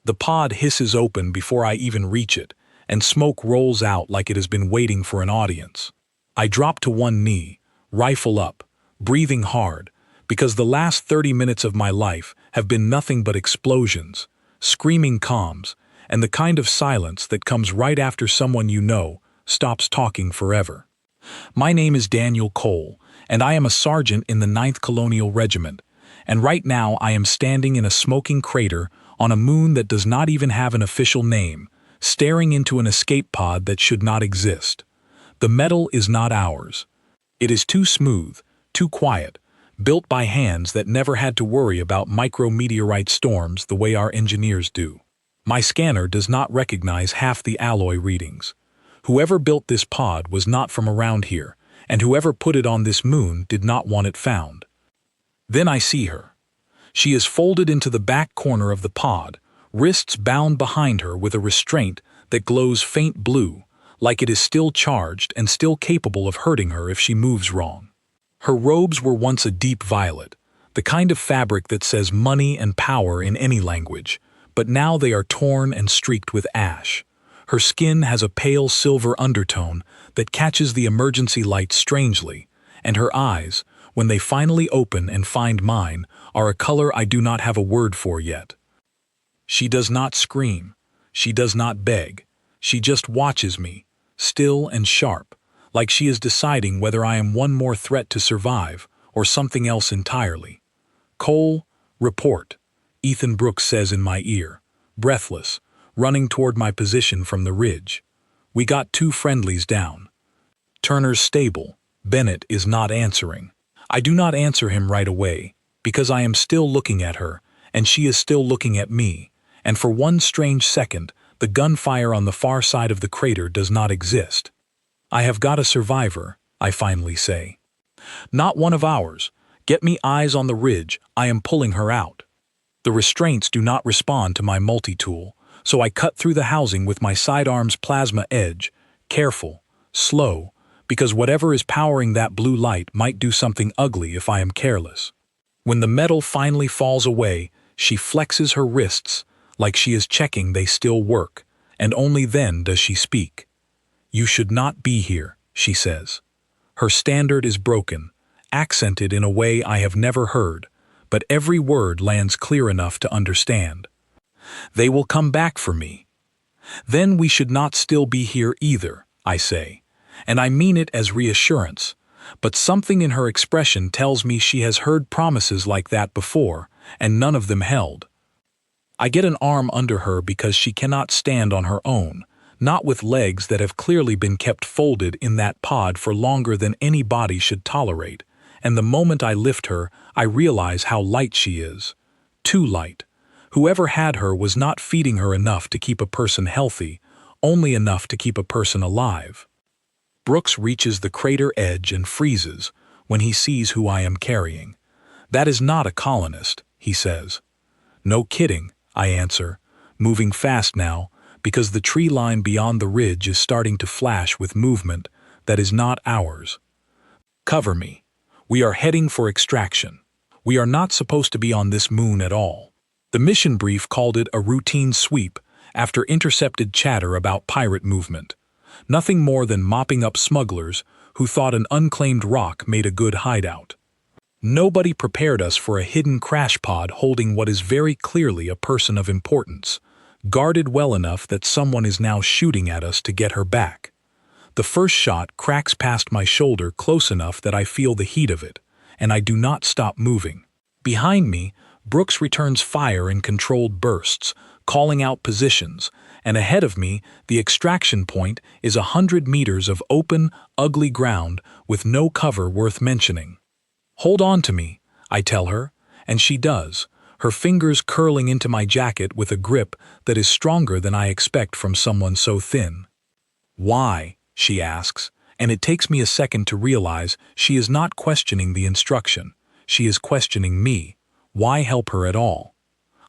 The pod hisses open before I even reach it, and smoke rolls out like it has been waiting for an audience. I drop to one knee, rifle up, breathing hard, because the last 30 minutes of my life have been nothing but explosions, screaming comms, and the kind of silence that comes right after someone you know stops talking forever. My name is Daniel Cole, and I am a sergeant in the 9th Colonial Regiment, and right now I am standing in a smoking crater on a moon that does not even have an official name, staring into an escape pod that should not exist. The metal is not ours. It is too smooth, too quiet, built by hands that never had to worry about micrometeorite storms the way our engineers do. My scanner does not recognize half the alloy readings. Whoever built this pod was not from around here, and whoever put it on this moon did not want it found. Then I see her. She is folded into the back corner of the pod, wrists bound behind her with a restraint that glows faint blue, like it is still charged and still capable of hurting her if she moves wrong. Her robes were once a deep violet, the kind of fabric that says money and power in any language, but now they are torn and streaked with ash. Her skin has a pale silver undertone that catches the emergency light strangely, and her eyes, when they finally open and find mine, are a color I do not have a word for yet. She does not scream. She does not beg. She just watches me, still and sharp, like she is deciding whether I am one more threat to survive or something else entirely. "Cole, report," Ethan Brooks says in my ear, breathless, running toward my position from the ridge. "We got 2 friendlies down." Turner's stable. Bennett is not answering. I do not answer him right away, because I am still looking at her, and she is still looking at me, and for one strange second, the gunfire on the far side of the crater does not exist. "I have got a survivor," I finally say. "Not one of ours. Get me eyes on the ridge. I am pulling her out." The restraints do not respond to my multi-tool, so I cut through the housing with my sidearm's plasma edge, careful, slow, because whatever is powering that blue light might do something ugly if I am careless. When the metal finally falls away, she flexes her wrists like she is checking they still work, and only then does she speak. "You should not be here," she says. Her standard is broken, accented in a way I have never heard, but every word lands clear enough to understand. "They will come back for me." "Then we should not still be here either," I say, and I mean it as reassurance, but something in her expression tells me she has heard promises like that before, and none of them held. I get an arm under her because she cannot stand on her own, not with legs that have clearly been kept folded in that pod for longer than any body should tolerate, and the moment I lift her, I realize how light she is. Too light. Whoever had her was not feeding her enough to keep a person healthy, only enough to keep a person alive. Brooks reaches the crater edge and freezes when he sees who I am carrying. "That is not a colonist," he says. "No kidding," I answer, moving fast now, because the tree line beyond the ridge is starting to flash with movement that is not ours. "Cover me. We are heading for extraction. We are not supposed to be on this moon at all." The mission brief called it a routine sweep after intercepted chatter about pirate movement. Nothing more than mopping up smugglers who thought an unclaimed rock made a good hideout. Nobody prepared us for a hidden crash pod holding what is very clearly a person of importance, guarded well enough that someone is now shooting at us to get her back. The first shot cracks past my shoulder close enough that I feel the heat of it, and I do not stop moving. Behind me, Brooks returns fire in controlled bursts, calling out positions, and ahead of me, the extraction point is 100 meters of open, ugly ground with no cover worth mentioning. "Hold on to me," I tell her, and she does, her fingers curling into my jacket with a grip that is stronger than I expect from someone so thin. "Why?" she asks, and it takes me a second to realize she is not questioning the instruction. She is questioning me. Why help her at all?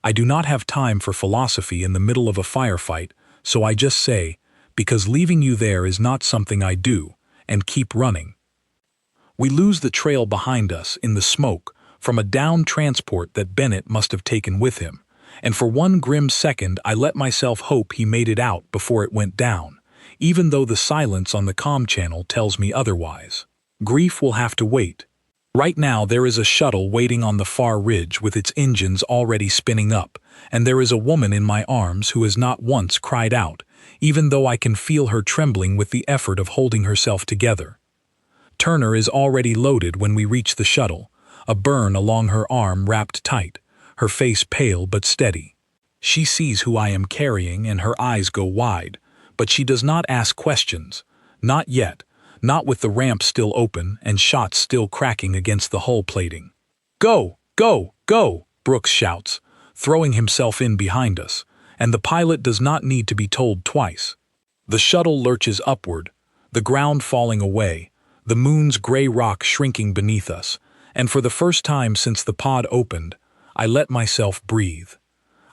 I do not have time for philosophy in the middle of a firefight, so I just say, "Because leaving you there is not something I do," and keep running. We lose the trail behind us in the smoke from a downed transport that Bennett must have taken with him, and for one grim second I let myself hope he made it out before it went down, even though the silence on the comm channel tells me otherwise. Grief will have to wait. Right now there is a shuttle waiting on the far ridge with its engines already spinning up, and there is a woman in my arms who has not once cried out, even though I can feel her trembling with the effort of holding herself together. Turner is already loaded when we reach the shuttle, a burn along her arm wrapped tight, her face pale but steady. She sees who I am carrying and her eyes go wide, but she does not ask questions. Not yet, not with the ramp still open and shots still cracking against the hull plating. "Go! Go! Go!" Brooks shouts, throwing himself in behind us, and the pilot does not need to be told twice. The shuttle lurches upward, the ground falling away, the moon's gray rock shrinking beneath us, and for the first time since the pod opened, I let myself breathe.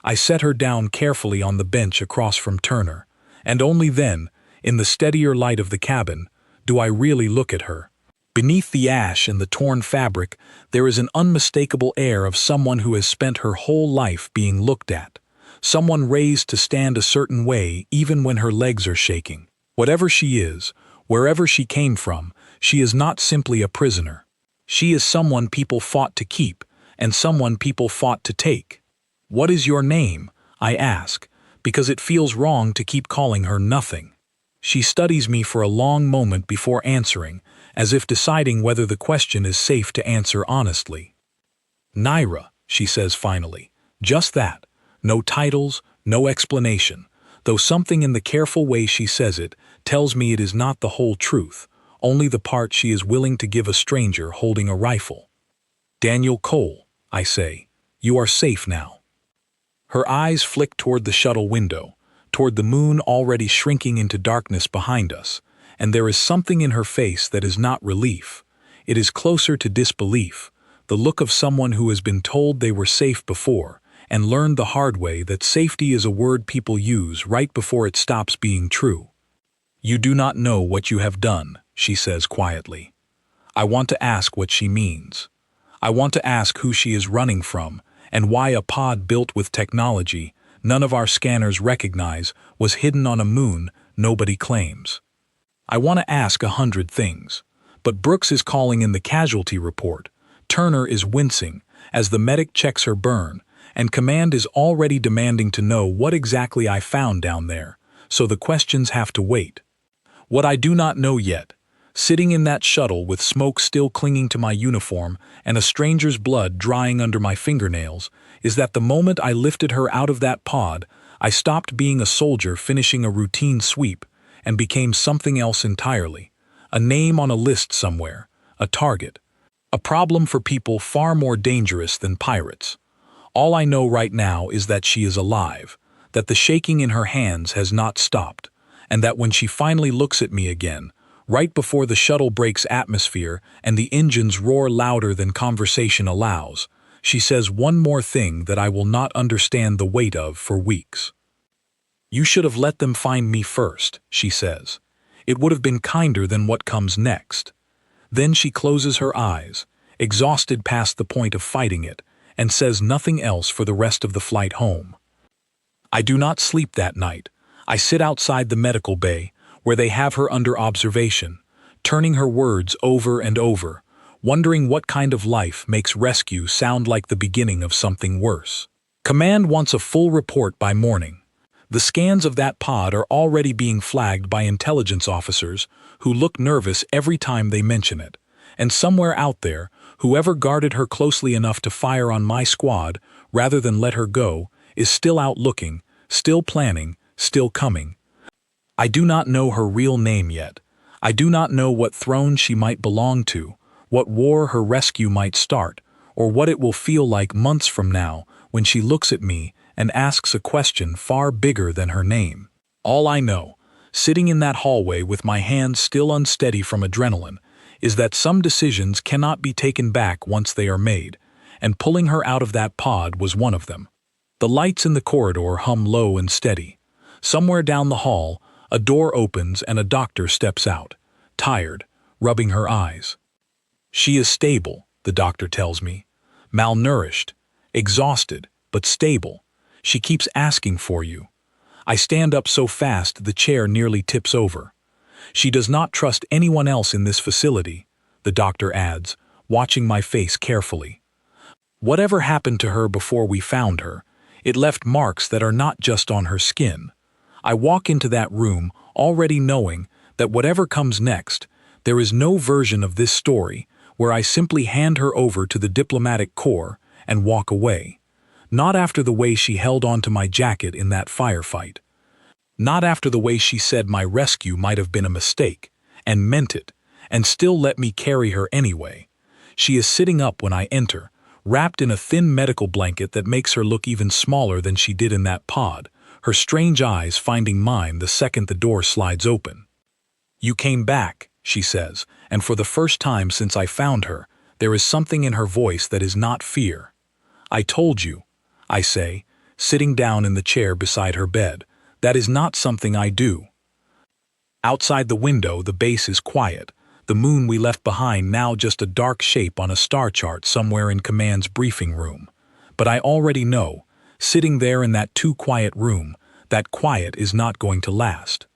I set her down carefully on the bench across from Turner, and only then, in the steadier light of the cabin, do I really look at her. Beneath the ash and the torn fabric, there is an unmistakable air of someone who has spent her whole life being looked at, someone raised to stand a certain way even when her legs are shaking. Whatever she is, wherever she came from, she is not simply a prisoner. She is someone people fought to keep, and someone people fought to take. "What is your name?" I ask, because it feels wrong to keep calling her nothing. She studies me for a long moment before answering, as if deciding whether the question is safe to answer honestly. "Naira," she says finally. Just that. No titles, no explanation, though something in the careful way she says it tells me it is not the whole truth, only the part she is willing to give a stranger holding a rifle. "Daniel Cole," I say. "You are safe now." Her eyes flick toward the shuttle window, toward the moon already shrinking into darkness behind us, and there is something in her face that is not relief. It is closer to disbelief, the look of someone who has been told they were safe before, and learned the hard way that safety is a word people use right before it stops being true. "You do not know what you have done," she says quietly. I want to ask what she means. I want to ask who she is running from, and why a pod built with technology none of our scanners recognize was hidden on a moon nobody claims. I want to ask 100 things, but Brooks is calling in the casualty report. Turner is wincing as the medic checks her burn, and Command is already demanding to know what exactly I found down there, so the questions have to wait. What I do not know yet, sitting in that shuttle with smoke still clinging to my uniform and a stranger's blood drying under my fingernails, is that the moment I lifted her out of that pod, I stopped being a soldier finishing a routine sweep and became something else entirely, a name on a list somewhere, a target, a problem for people far more dangerous than pirates. All I know right now is that she is alive, that the shaking in her hands has not stopped, and that when she finally looks at me again, right before the shuttle breaks atmosphere and the engines roar louder than conversation allows, she says one more thing that I will not understand the weight of for weeks. "You should have let them find me first," she says. "It would have been kinder than what comes next." Then she closes her eyes, exhausted past the point of fighting it, and says nothing else for the rest of the flight home. I do not sleep that night. I sit outside the medical bay, where they have her under observation, turning her words over and over, wondering what kind of life makes rescue sound like the beginning of something worse. Command wants a full report by morning. The scans of that pod are already being flagged by intelligence officers who look nervous every time they mention it, and somewhere out there, whoever guarded her closely enough to fire on my squad rather than let her go is still out looking, still planning, still coming. I do not know her real name yet. I do not know what throne she might belong to, what war her rescue might start, or what it will feel like months from now when she looks at me and asks a question far bigger than her name. All I know, sitting in that hallway with my hands still unsteady from adrenaline, is that some decisions cannot be taken back once they are made, and pulling her out of that pod was one of them. The lights in the corridor hum low and steady. Somewhere down the hall, a door opens and a doctor steps out, tired, rubbing her eyes. She is stable, the doctor tells me. Malnourished, exhausted, but stable. She keeps asking for you. I stand up so fast the chair nearly tips over. She does not trust anyone else in this facility, the doctor adds, watching my face carefully. Whatever happened to her before we found her, it left marks that are not just on her skin. I walk into that room already knowing that whatever comes next, there is no version of this story where I simply hand her over to the diplomatic corps and walk away. Not after the way she held onto my jacket in that firefight. Not after the way she said my rescue might have been a mistake, and meant it, and still let me carry her anyway. She is sitting up when I enter, wrapped in a thin medical blanket that makes her look even smaller than she did in that pod, her strange eyes finding mine the second the door slides open. "You came back," she says, and for the first time since I found her, there is something in her voice that is not fear. "I told you," I say, sitting down in the chair beside her bed. "That is not something I do." Outside the window, the base is quiet, the moon we left behind now just a dark shape on a star chart somewhere in Command's briefing room. But I already know, sitting there in that too quiet room, that quiet is not going to last.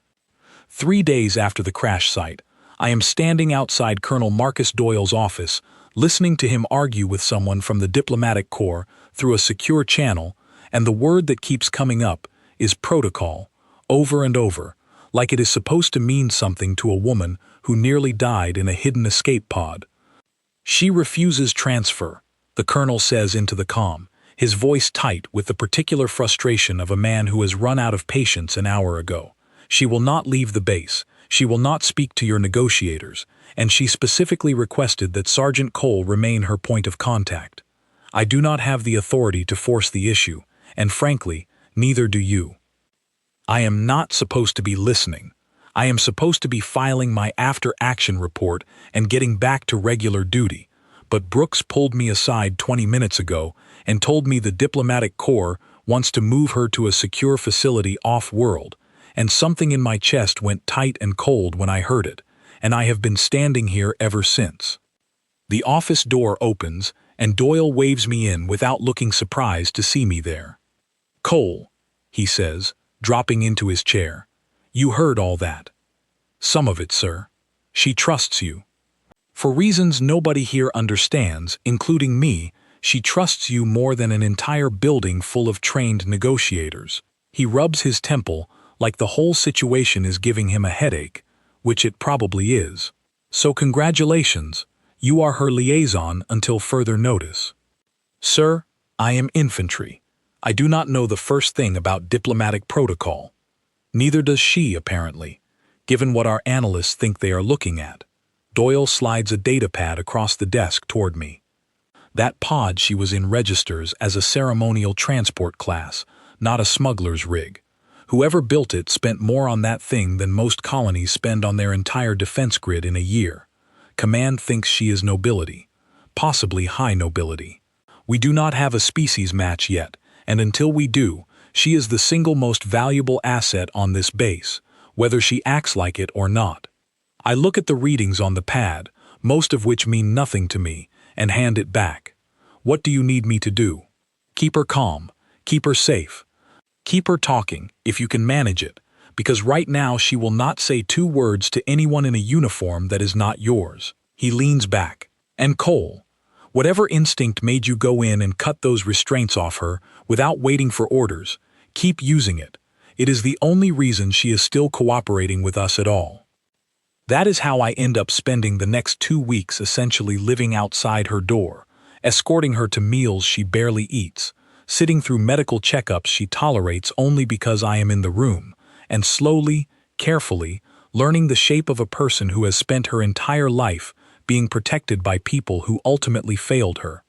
3 days after the crash site, I am standing outside Colonel Marcus Doyle's office, listening to him argue with someone from the diplomatic corps through a secure channel, and the word that keeps coming up is protocol, over and over, like it is supposed to mean something to a woman who nearly died in a hidden escape pod. "She refuses transfer," the colonel says into the comm, his voice tight with the particular frustration of a man who has run out of patience an hour ago. "She will not leave the base. She will not speak to your negotiators, and she specifically requested that Sergeant Cole remain her point of contact. I do not have the authority to force the issue, and frankly, neither do you." I am not supposed to be listening. I am supposed to be filing my after-action report and getting back to regular duty, but Brooks pulled me aside 20 minutes ago and told me the diplomatic corps wants to move her to a secure facility off-world, and something in my chest went tight and cold when I heard it, and I have been standing here ever since. The office door opens, and Doyle waves me in without looking surprised to see me there. "Cole," he says, dropping into his chair. "You heard all that." "Some of it, sir. She trusts you. For reasons nobody here understands, including me, she trusts you more than an entire building full of trained negotiators." He rubs his temple like the whole situation is giving him a headache, which it probably is. "So congratulations, you are her liaison until further notice." "Sir, I am infantry. I do not know the first thing about diplomatic protocol. Neither does she, apparently, given what our analysts think they are looking at." Doyle slides a datapad across the desk toward me. "That pod she was in registers as a ceremonial transport class, not a smuggler's rig. Whoever built it spent more on that thing than most colonies spend on their entire defense grid in a year. Command thinks she is nobility, possibly high nobility. We do not have a species match yet, and until we do, she is the single most valuable asset on this base, whether she acts like it or not." I look at the readings on the pad, most of which mean nothing to me, and hand it back. "What do you need me to do?" "Keep her calm, keep her safe. Keep her talking, if you can manage it, because right now she will not say 2 words to anyone in a uniform that is not yours." He leans back. "And Cole, whatever instinct made you go in and cut those restraints off her without waiting for orders, keep using it. It is the only reason she is still cooperating with us at all." That is how I end up spending the next 2 weeks essentially living outside her door, escorting her to meals she barely eats, sitting through medical checkups she tolerates only because I am in the room, and slowly, carefully, learning the shape of a person who has spent her entire life being protected by people who ultimately failed her.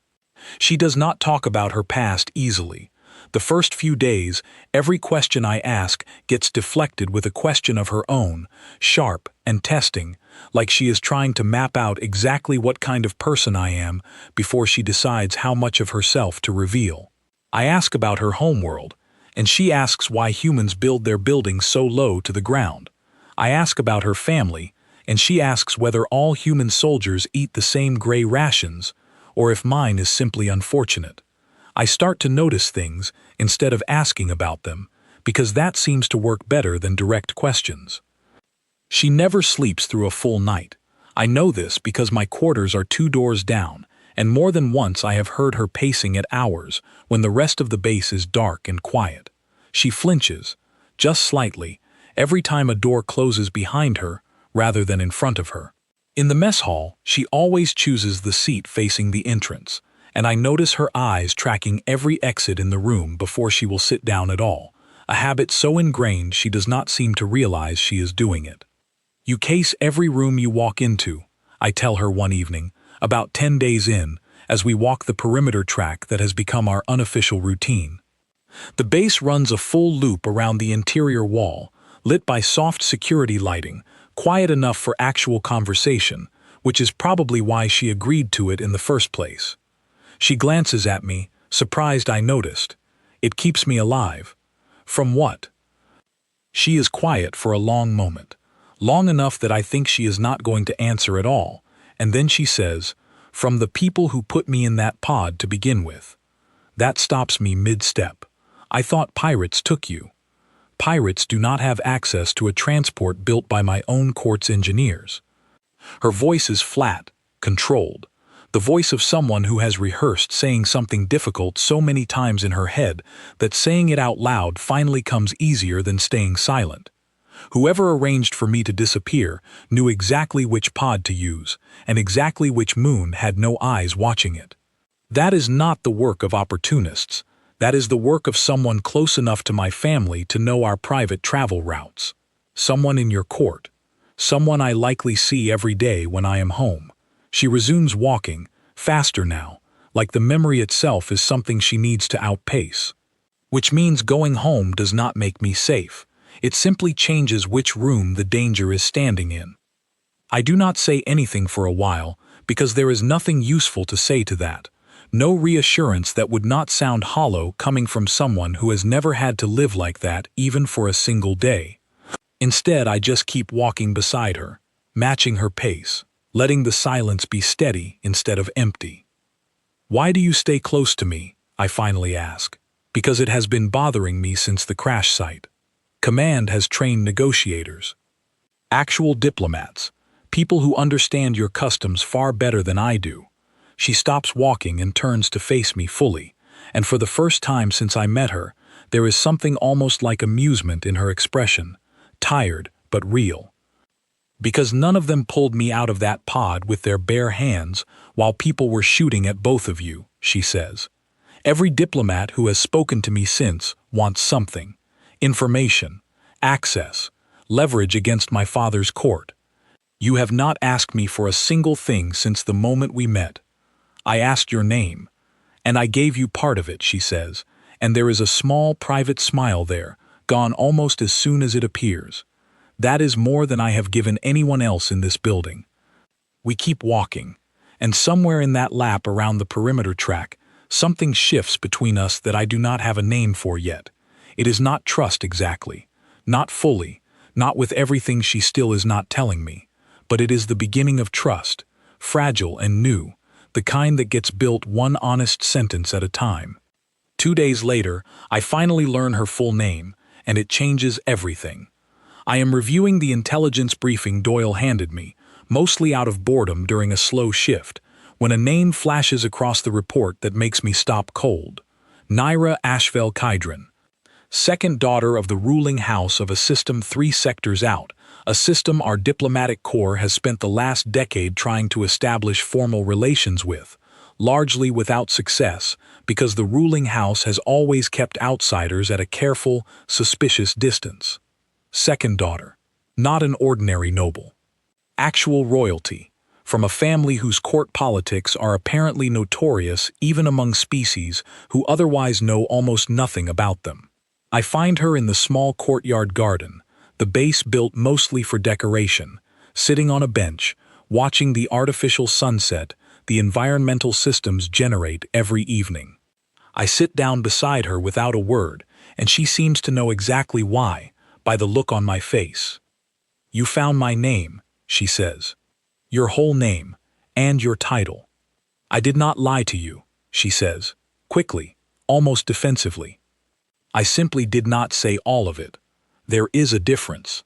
She does not talk about her past easily. The first few days, every question I ask gets deflected with a question of her own, sharp and testing, like she is trying to map out exactly what kind of person I am before she decides how much of herself to reveal. I ask about her homeworld, and she asks why humans build their buildings so low to the ground. I ask about her family, and she asks whether all human soldiers eat the same gray rations, or if mine is simply unfortunate. I start to notice things instead of asking about them, because that seems to work better than direct questions. She never sleeps through a full night. I know this because my quarters are 2 doors down, and more than once I have heard her pacing at hours when the rest of the base is dark and quiet. She flinches, just slightly, every time a door closes behind her rather than in front of her. In the mess hall, she always chooses the seat facing the entrance, and I notice her eyes tracking every exit in the room before she will sit down at all, a habit so ingrained she does not seem to realize she is doing it. "You case every room you walk into," I tell her one evening, about 10 days in, as we walk the perimeter track that has become our unofficial routine. The base runs a full loop around the interior wall, lit by soft security lighting, quiet enough for actual conversation, which is probably why she agreed to it in the first place. She glances at me, surprised I noticed. It keeps me alive. From what? She is quiet for a long moment, long enough that I think she is not going to answer at all, and then she says, "From the people who put me in that pod to begin with." That stops me mid-step. I thought pirates took you. Pirates do not have access to a transport built by my own quartz engineers. Her voice is flat, controlled, the voice of someone who has rehearsed saying something difficult so many times in her head that saying it out loud finally comes easier than staying silent. Whoever arranged for me to disappear knew exactly which pod to use, and exactly which moon had no eyes watching it. That is not the work of opportunists. That is the work of someone close enough to my family to know our private travel routes. Someone in your court. Someone I likely see every day when I am home. She resumes walking, faster now, like the memory itself is something she needs to outpace. Which means going home does not make me safe. It simply changes which room the danger is standing in. I do not say anything for a while, because there is nothing useful to say to that. No reassurance that would not sound hollow coming from someone who has never had to live like that even for a single day. Instead, I just keep walking beside her, matching her pace, letting the silence be steady instead of empty. "Why do you stay close to me?" I finally ask. "Because it has been bothering me since the crash site. Command has trained negotiators. Actual diplomats, people who understand your customs far better than I do." She stops walking and turns to face me fully, and for the first time since I met her, there is something almost like amusement in her expression, tired but real. "Because none of them pulled me out of that pod with their bare hands while people were shooting at both of you," she says. "Every diplomat who has spoken to me since wants something. Information, access, leverage against my father's court. You have not asked me for a single thing since the moment we met. I asked your name, and I gave you part of it," she says, and there is a small private smile there, gone almost as soon as it appears. "That is more than I have given anyone else in this building." We keep walking, and somewhere in that lap around the perimeter track, something shifts between us that I do not have a name for yet. It is not trust exactly, not fully, not with everything she still is not telling me, but it is the beginning of trust, fragile and new, the kind that gets built one honest sentence at a time. 2 days later, I finally learn her full name, and it changes everything. I am reviewing the intelligence briefing Doyle handed me, mostly out of boredom during a slow shift, when a name flashes across the report that makes me stop cold. Naira Ashvel Kydron, second daughter of the ruling house of a system 3 sectors out, a system our diplomatic corps has spent the last decade trying to establish formal relations with, largely without success, because the ruling house has always kept outsiders at a careful, suspicious distance. Second daughter, not an ordinary noble. Actual royalty, from a family whose court politics are apparently notorious even among species who otherwise know almost nothing about them. I find her in the small courtyard garden, the base built mostly for decoration, sitting on a bench, watching the artificial sunset the environmental systems generate every evening. I sit down beside her without a word, and she seems to know exactly why, by the look on my face. "You found my name," she says. "Your whole name, and your title." "I did not lie to you," she says, quickly, almost defensively. I simply did not say all of it. There is a difference.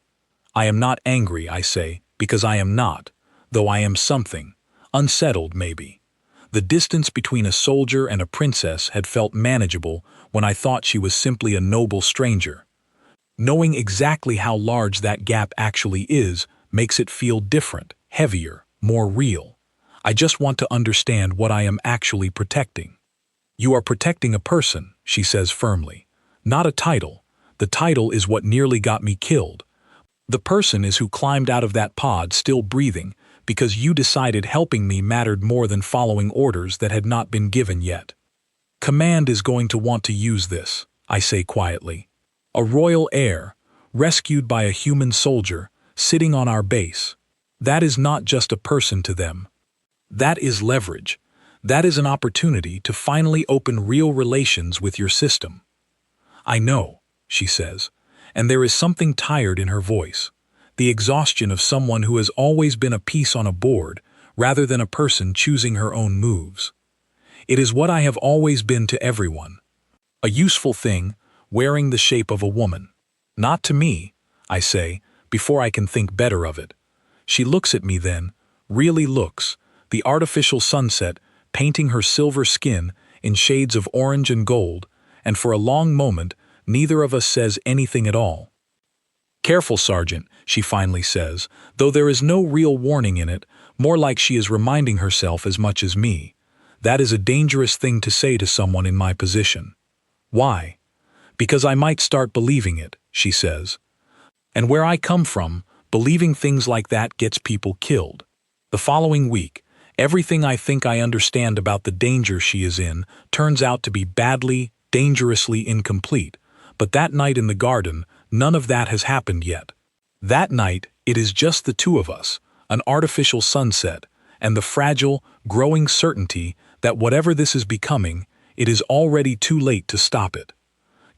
I am not angry, I say, because I am not, though I am something, unsettled maybe. The distance between a soldier and a princess had felt manageable when I thought she was simply a noble stranger. Knowing exactly how large that gap actually is makes it feel different, heavier, more real. I just want to understand what I am actually protecting. You are protecting a person, she says firmly. Not a title. The title is what nearly got me killed. The person is who climbed out of that pod still breathing because you decided helping me mattered more than following orders that had not been given yet. Command is going to want to use this, I say quietly. A royal heir, rescued by a human soldier, sitting on our base. That is not just a person to them. That is leverage. That is an opportunity to finally open real relations with your system. I know, she says, and there is something tired in her voice, the exhaustion of someone who has always been a piece on a board rather than a person choosing her own moves. It is what I have always been to everyone. A useful thing, wearing the shape of a woman. Not to me, I say, before I can think better of it. She looks at me then, really looks, the artificial sunset painting her silver skin in shades of orange and gold, and for a long moment, neither of us says anything at all. Careful, Sergeant, she finally says, though there is no real warning in it, more like she is reminding herself as much as me. That is a dangerous thing to say to someone in my position. Why? Because I might start believing it, she says. And where I come from, believing things like that gets people killed. The following week, everything I think I understand about the danger she is in turns out to be badly, dangerously incomplete. But that night in the garden, none of that has happened yet. That night, it is just the two of us, an artificial sunset, and the fragile, growing certainty that whatever this is becoming, it is already too late to stop it.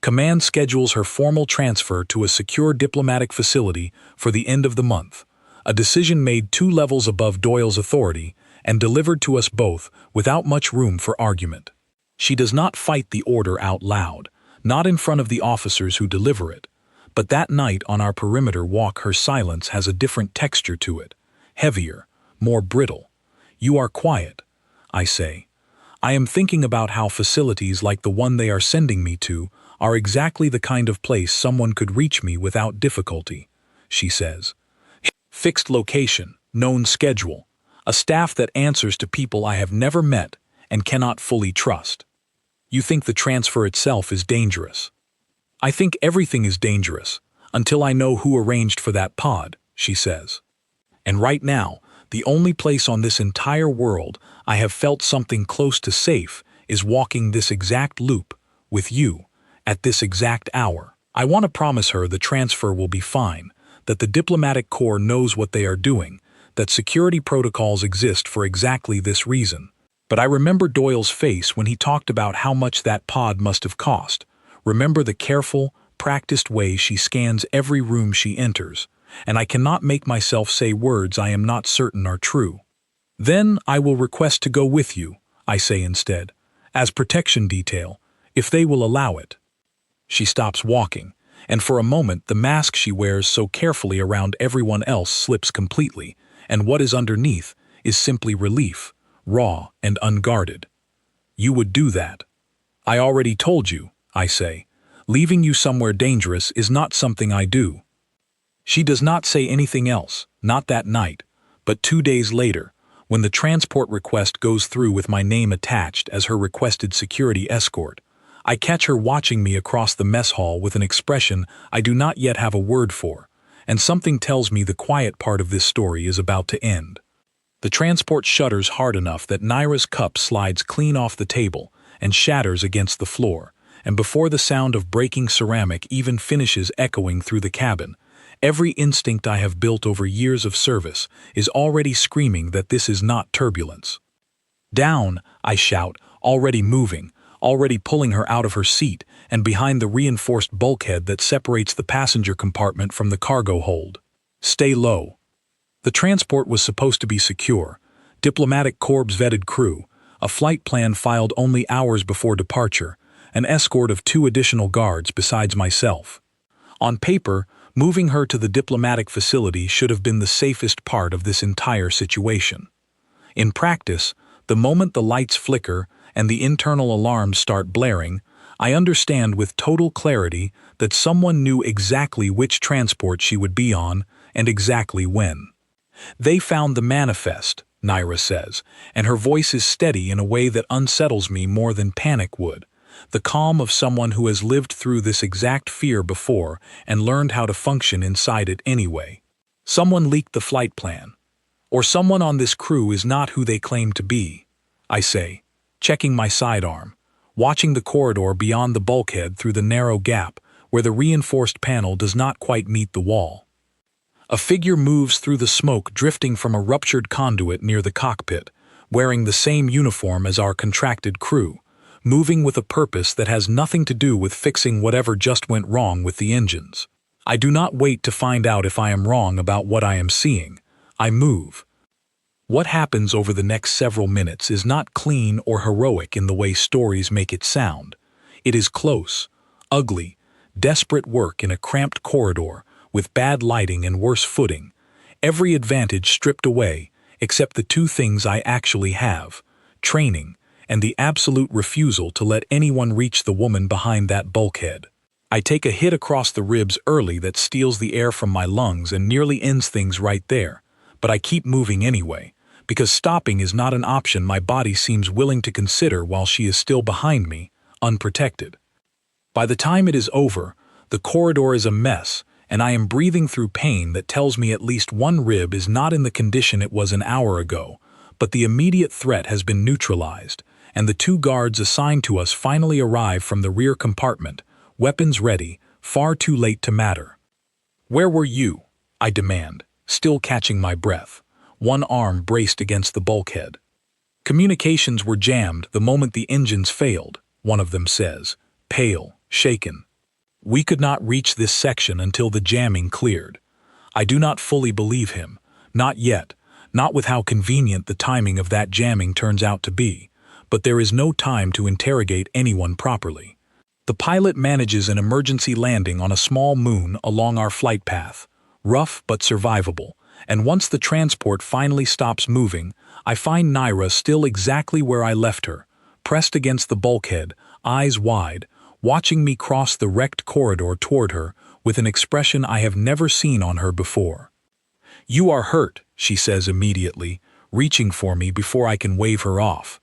Command schedules her formal transfer to a secure diplomatic facility for the end of the month, a decision made 2 levels above Doyle's authority and delivered to us both without much room for argument. She does not fight the order out loud, not in front of the officers who deliver it, but that night on our perimeter walk her silence has a different texture to it, heavier, more brittle. You are quiet, I say. I am thinking about how facilities like the one they are sending me to are exactly the kind of place someone could reach me without difficulty, she says. Fixed location, known schedule, a staff that answers to people I have never met and cannot fully trust. You think the transfer itself is dangerous. I think everything is dangerous, until I know who arranged for that pod, she says. And right now, the only place on this entire world I have felt something close to safe is walking this exact loop, with you, at this exact hour. I want to promise her the transfer will be fine, that the diplomatic corps knows what they are doing, that security protocols exist for exactly this reason. But I remember Doyle's face when he talked about how much that pod must have cost. Remember the careful, practiced way she scans every room she enters, and I cannot make myself say words I am not certain are true. Then I will request to go with you, I say instead, as protection detail, if they will allow it. She stops walking, and for a moment the mask she wears so carefully around everyone else slips completely, and what is underneath is simply relief, raw and unguarded. You would do that. I already told you, I say. Leaving you somewhere dangerous is not something I do. She does not say anything else, not that night, but 2 days later, when the transport request goes through with my name attached as her requested security escort, I catch her watching me across the mess hall with an expression I do not yet have a word for, and something tells me the quiet part of this story is about to end. The transport shudders hard enough that Naira's cup slides clean off the table and shatters against the floor, and before the sound of breaking ceramic even finishes echoing through the cabin, every instinct I have built over years of service is already screaming that this is not turbulence. Down, I shout, already moving, already pulling her out of her seat and behind the reinforced bulkhead that separates the passenger compartment from the cargo hold. Stay low. The transport was supposed to be secure, diplomatic corps vetted crew, a flight plan filed only hours before departure, an escort of 2 additional guards besides myself. On paper, moving her to the diplomatic facility should have been the safest part of this entire situation. In practice, the moment the lights flicker and the internal alarms start blaring, I understand with total clarity that someone knew exactly which transport she would be on and exactly when. "They found the manifest," Naira says, and her voice is steady in a way that unsettles me more than panic would. The calm of someone who has lived through this exact fear before and learned how to function inside it anyway. "Someone leaked the flight plan. Or someone on this crew is not who they claim to be," I say, checking my sidearm, watching the corridor beyond the bulkhead through the narrow gap where the reinforced panel does not quite meet the wall. A figure moves through the smoke drifting from a ruptured conduit near the cockpit, wearing the same uniform as our contracted crew, moving with a purpose that has nothing to do with fixing whatever just went wrong with the engines. I do not wait to find out if I am wrong about what I am seeing. I move. What happens over the next several minutes is not clean or heroic in the way stories make it sound. It is close, ugly, desperate work in a cramped corridor with bad lighting and worse footing, every advantage stripped away except the 2 things I actually have: training and the absolute refusal to let anyone reach the woman behind that bulkhead. I take a hit across the ribs early that steals the air from my lungs and nearly ends things right there, but I keep moving anyway, because stopping is not an option my body seems willing to consider while she is still behind me, unprotected. By the time it is over, the corridor is a mess, and I am breathing through pain that tells me at least one rib is not in the condition it was an hour ago, but the immediate threat has been neutralized, and the 2 guards assigned to us finally arrive from the rear compartment, weapons ready, far too late to matter. "Where were you?" I demand, still catching my breath, one arm braced against the bulkhead. "Communications were jammed the moment the engines failed," one of them says, pale, shaken. "We could not reach this section until the jamming cleared." I do not fully believe him, not yet, not with how convenient the timing of that jamming turns out to be, but there is no time to interrogate anyone properly. The pilot manages an emergency landing on a small moon along our flight path, rough but survivable, and once the transport finally stops moving, I find Naira still exactly where I left her, pressed against the bulkhead, eyes wide, watching me cross the wrecked corridor toward her with an expression I have never seen on her before. "You are hurt," she says immediately, reaching for me before I can wave her off.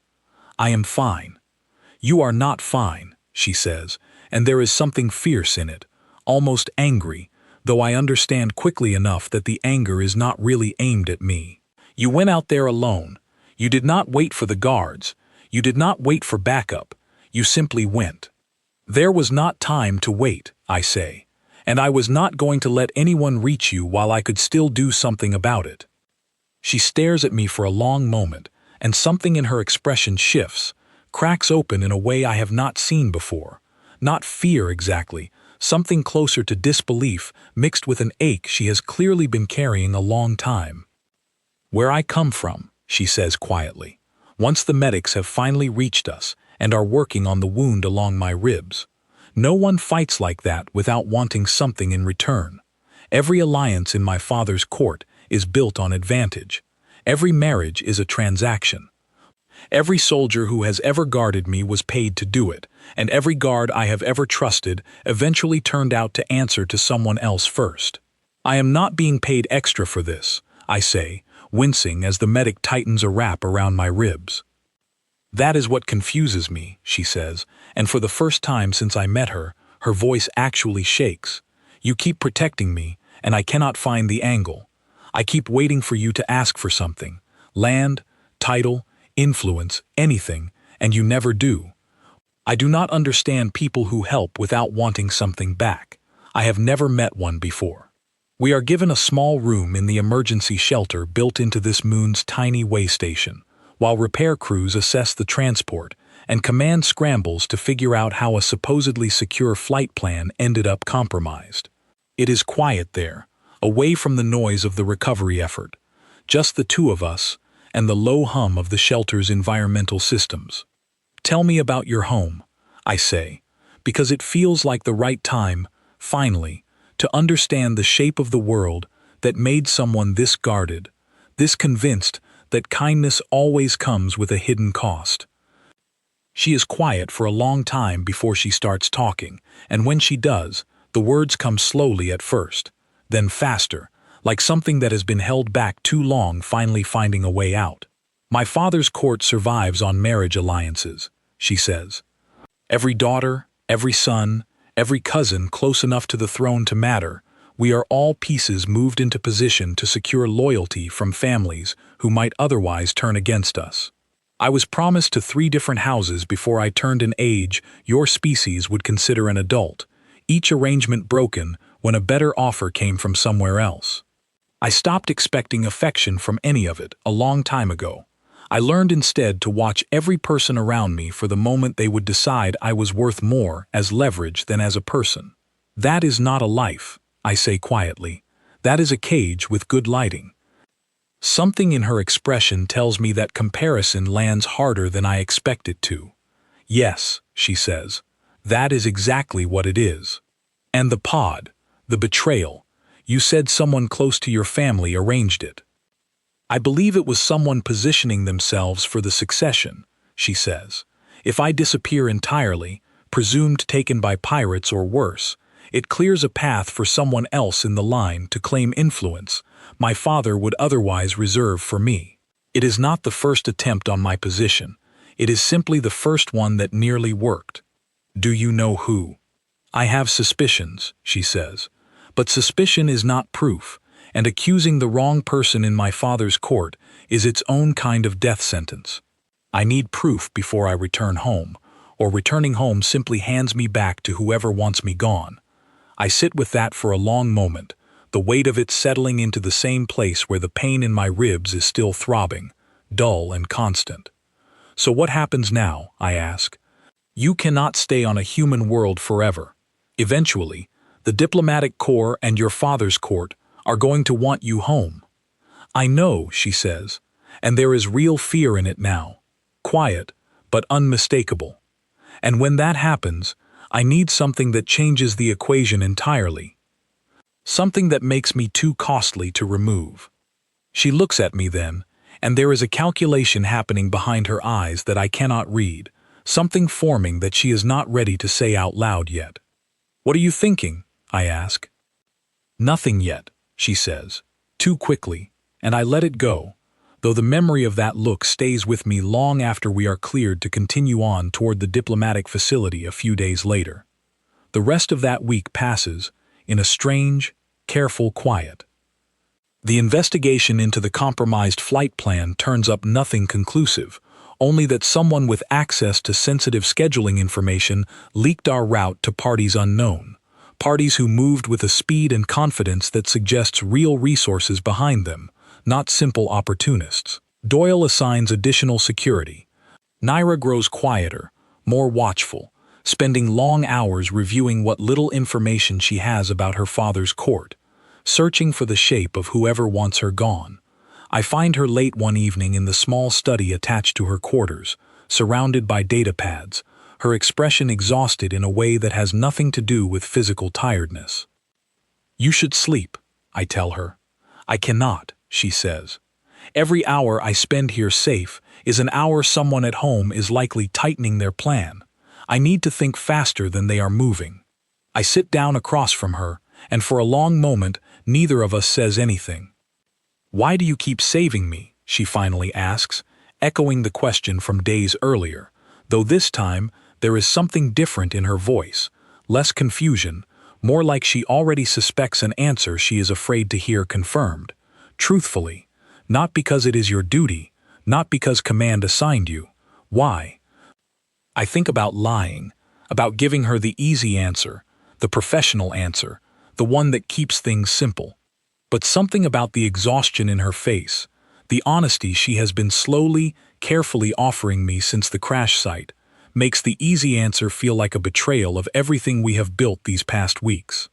"I am fine." "You are not fine," she says, and there is something fierce in it, almost angry, though I understand quickly enough that the anger is not really aimed at me. "You went out there alone. You did not wait for the guards. You did not wait for backup. You simply went." "There was not time to wait," I say, "and I was not going to let anyone reach you while I could still do something about it." She stares at me for a long moment, and something in her expression shifts, cracks open in a way I have not seen before. Not fear exactly, something closer to disbelief mixed with an ache she has clearly been carrying a long time. "Where I come from," she says quietly, "once the medics have finally reached us and are working on the wound along my ribs. No one fights like that without wanting something in return. Every alliance in my father's court is built on advantage. Every marriage is a transaction. Every soldier who has ever guarded me was paid to do it, and every guard I have ever trusted eventually turned out to answer to someone else first. I am not being paid extra for this," I say, wincing as the medic tightens a wrap around my ribs. "That is what confuses me," she says, and for the first time since I met her, her voice actually shakes. "You keep protecting me, and I cannot find the angle. I keep waiting for you to ask for something, land, title, influence, anything, and you never do. I do not understand people who help without wanting something back. I have never met one before." We are given a small room in the emergency shelter built into this moon's tiny way station, while repair crews assess the transport and command scrambles to figure out how a supposedly secure flight plan ended up compromised. It is quiet there, away from the noise of the recovery effort, just the 2 of us and the low hum of the shelter's environmental systems. "Tell me about your home," I say, because it feels like the right time, finally, to understand the shape of the world that made someone this guarded, this convinced that kindness always comes with a hidden cost. She is quiet for a long time before she starts talking, and when she does, the words come slowly at first, then faster, like something that has been held back too long finally finding a way out. My father's court survives on marriage alliances, she says. Every daughter, every son, every cousin close enough to the throne to matter, we are all pieces moved into position to secure loyalty from families who might otherwise turn against us. I was promised to 3 different houses before I turned an age your species would consider an adult, each arrangement broken when a better offer came from somewhere else. I stopped expecting affection from any of it a long time ago. I learned instead to watch every person around me for the moment they would decide I was worth more as leverage than as a person. That is not a life, I say quietly. That is a cage with good lighting. Something in her expression tells me that comparison lands harder than I expect it to. Yes, she says, that is exactly what it is. And the pod, the betrayal, you said someone close to your family arranged it. I believe it was someone positioning themselves for the succession, she says. If I disappear entirely, presumed taken by pirates or worse, it clears a path for someone else in the line to claim influence my father would otherwise reserve for me. It is not the first attempt on my position. It is simply the first one that nearly worked. Do you know who? I have suspicions, she says. But suspicion is not proof, and accusing the wrong person in my father's court is its own kind of death sentence. I need proof before I return home, or returning home simply hands me back to whoever wants me gone. I sit with that for a long moment, the weight of it settling into the same place where the pain in my ribs is still throbbing, dull and constant. So what happens now, I ask? You cannot stay on a human world forever. Eventually, the diplomatic corps and your father's court are going to want you home. I know, she says, and there is real fear in it now. Quiet, but unmistakable. And when that happens, I need something that changes the equation entirely. Something that makes me too costly to remove. She looks at me then, and there is a calculation happening behind her eyes that I cannot read, something forming that she is not ready to say out loud yet. What are you thinking? I ask. Nothing yet, she says, too quickly, and I let it go, though the memory of that look stays with me long after we are cleared to continue on toward the diplomatic facility a few days later. The rest of that week passes in a strange, careful quiet. The investigation into the compromised flight plan turns up nothing conclusive, only that someone with access to sensitive scheduling information leaked our route to parties unknown, parties who moved with a speed and confidence that suggests real resources behind them, not simple opportunists. Doyle assigns additional security. Naira grows quieter, more watchful, spending long hours reviewing what little information she has about her father's court, searching for the shape of whoever wants her gone. I find her late one evening in the small study attached to her quarters, surrounded by data pads, her expression exhausted in a way that has nothing to do with physical tiredness. You should sleep, I tell her. I cannot, she says. Every hour I spend here safe is an hour someone at home is likely tightening their plan. I need to think faster than they are moving. I sit down across from her, and for a long moment, neither of us says anything. Why do you keep saving me? She finally asks, echoing the question from days earlier, though this time there is something different in her voice, less confusion, more like she already suspects an answer she is afraid to hear confirmed. Truthfully, not because it is your duty, not because command assigned you. Why? I think about lying, about giving her the easy answer, the professional answer, the one that keeps things simple. But something about the exhaustion in her face, the honesty she has been slowly, carefully offering me since the crash site, makes the easy answer feel like a betrayal of everything we have built these past weeks.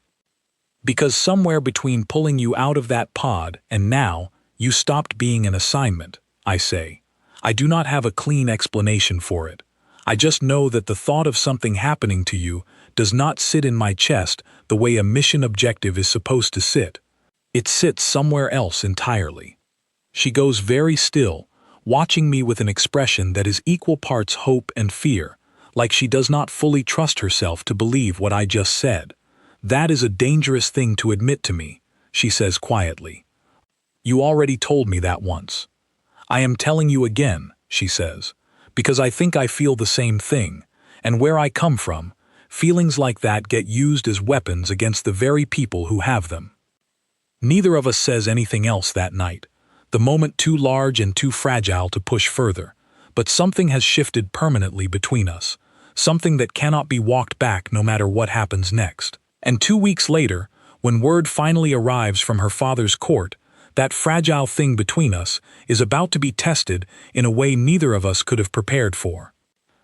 Because somewhere between pulling you out of that pod and now, you stopped being an assignment, I say. I do not have a clean explanation for it. I just know that the thought of something happening to you does not sit in my chest the way a mission objective is supposed to sit. It sits somewhere else entirely. She goes very still, watching me with an expression that is equal parts hope and fear, like she does not fully trust herself to believe what I just said. That is a dangerous thing to admit to me, she says quietly. You already told me that once. I am telling you again, she says, because I think I feel the same thing, and where I come from, feelings like that get used as weapons against the very people who have them. Neither of us says anything else that night, the moment too large and too fragile to push further, but something has shifted permanently between us, something that cannot be walked back no matter what happens next. And 2 weeks later, when word finally arrives from her father's court, that fragile thing between us is about to be tested in a way neither of us could have prepared for.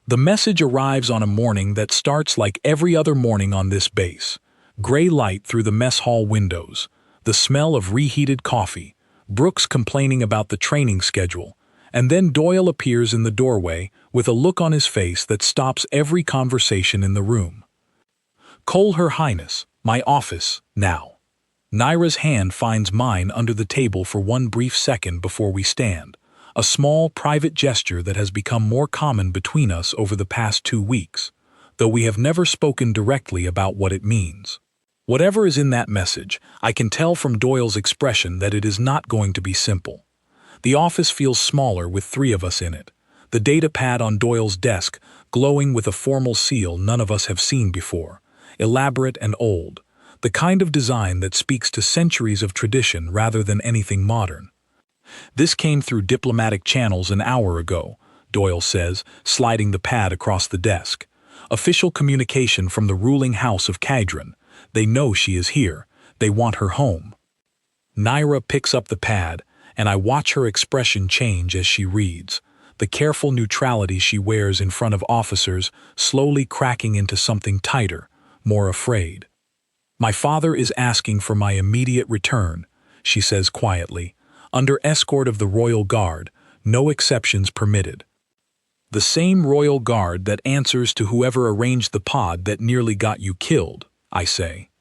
The message arrives on a morning that starts like every other morning on this base. Gray light through the mess hall windows, the smell of reheated coffee, Brooks complaining about the training schedule, and then Doyle appears in the doorway with a look on his face that stops every conversation in the room. Call Her Highness, my office, now. Naira's hand finds mine under the table for one brief second before we stand, a small, private gesture that has become more common between us over the past 2 weeks, though we have never spoken directly about what it means. Whatever is in that message, I can tell from Doyle's expression that it is not going to be simple. The office feels smaller with 3 of us in it, the data pad on Doyle's desk glowing with a formal seal none of us have seen before, elaborate and old, the kind of design that speaks to centuries of tradition rather than anything modern. This came through diplomatic channels an hour ago, Doyle says, sliding the pad across the desk. Official communication from the ruling house of Kydron. They know she is here. They want her home. Naira picks up the pad, and I watch her expression change as she reads, the careful neutrality she wears in front of officers slowly cracking into something tighter, more afraid. My father is asking for my immediate return, she says quietly, under escort of the Royal Guard, no exceptions permitted. The same Royal Guard that answers to whoever arranged the pod that nearly got you killed, I say.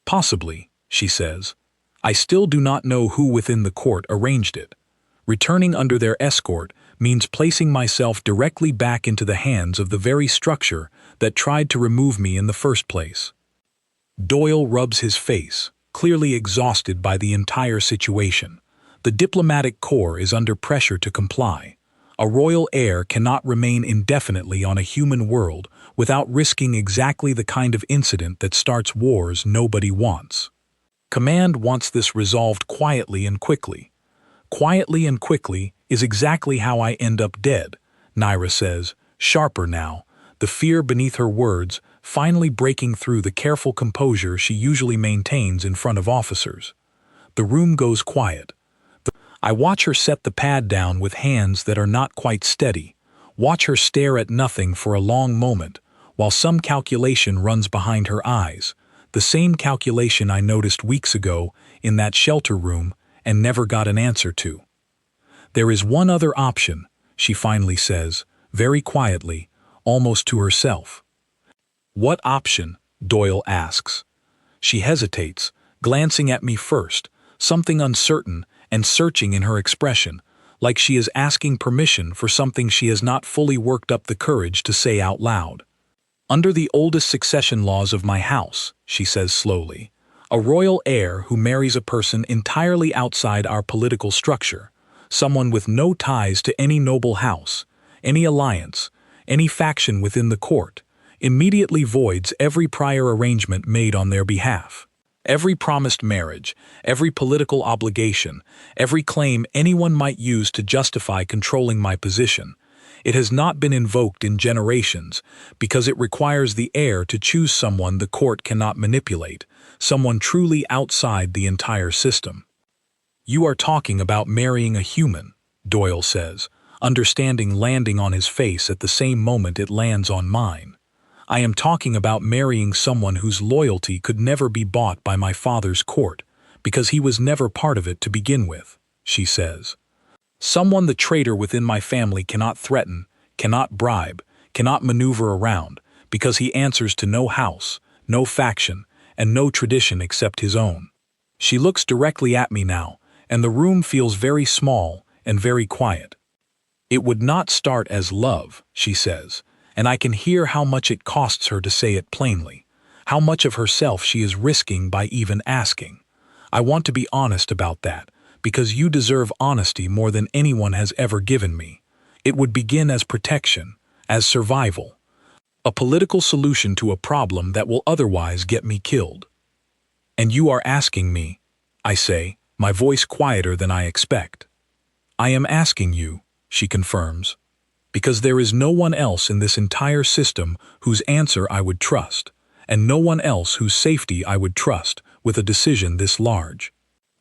Possibly, she says. I still do not know who within the court arranged it. Returning under their escort means placing myself directly back into the hands of the very structure that tried to remove me in the first place. Doyle rubs his face, clearly exhausted by the entire situation. The diplomatic corps is under pressure to comply. A royal heir cannot remain indefinitely on a human world without risking exactly the kind of incident that starts wars nobody wants. Command wants this resolved quietly and quickly. Quietly and quickly is exactly how I end up dead, Naira says, sharper now, the fear beneath her words finally breaking through the careful composure she usually maintains in front of officers. The room goes quiet. I watch her set the pad down with hands that are not quite steady, watch her stare at nothing for a long moment, while some calculation runs behind her eyes, the same calculation I noticed weeks ago in that shelter room and never got an answer to. There is one other option, she finally says, very quietly, almost to herself. What option? Doyle asks. She hesitates, glancing at me first, something uncertain and searching in her expression, like she is asking permission for something she has not fully worked up the courage to say out loud. Under the oldest succession laws of my house, she says slowly, a royal heir who marries a person entirely outside our political structure, someone with no ties to any noble house, any alliance, any faction within the court, immediately voids every prior arrangement made on their behalf. Every promised marriage, every political obligation, every claim anyone might use to justify controlling my position. It has not been invoked in generations because it requires the heir to choose someone the court cannot manipulate, someone truly outside the entire system. You are talking about marrying a human, Doyle says, understanding landing on his face at the same moment it lands on mine. I am talking about marrying someone whose loyalty could never be bought by my father's court, because he was never part of it to begin with, she says. Someone the traitor within my family cannot threaten, cannot bribe, cannot maneuver around, because he answers to no house, no faction, and no tradition except his own. She looks directly at me now, and the room feels very small and very quiet. It would not start as love, she says, and I can hear how much it costs her to say it plainly, how much of herself she is risking by even asking. I want to be honest about that, because you deserve honesty more than anyone has ever given me. It would begin as protection, as survival, a political solution to a problem that will otherwise get me killed. And you are asking me, I say, my voice quieter than I expect. I am asking you, she confirms, because there is no one else in this entire system whose answer I would trust, and no one else whose safety I would trust with a decision this large.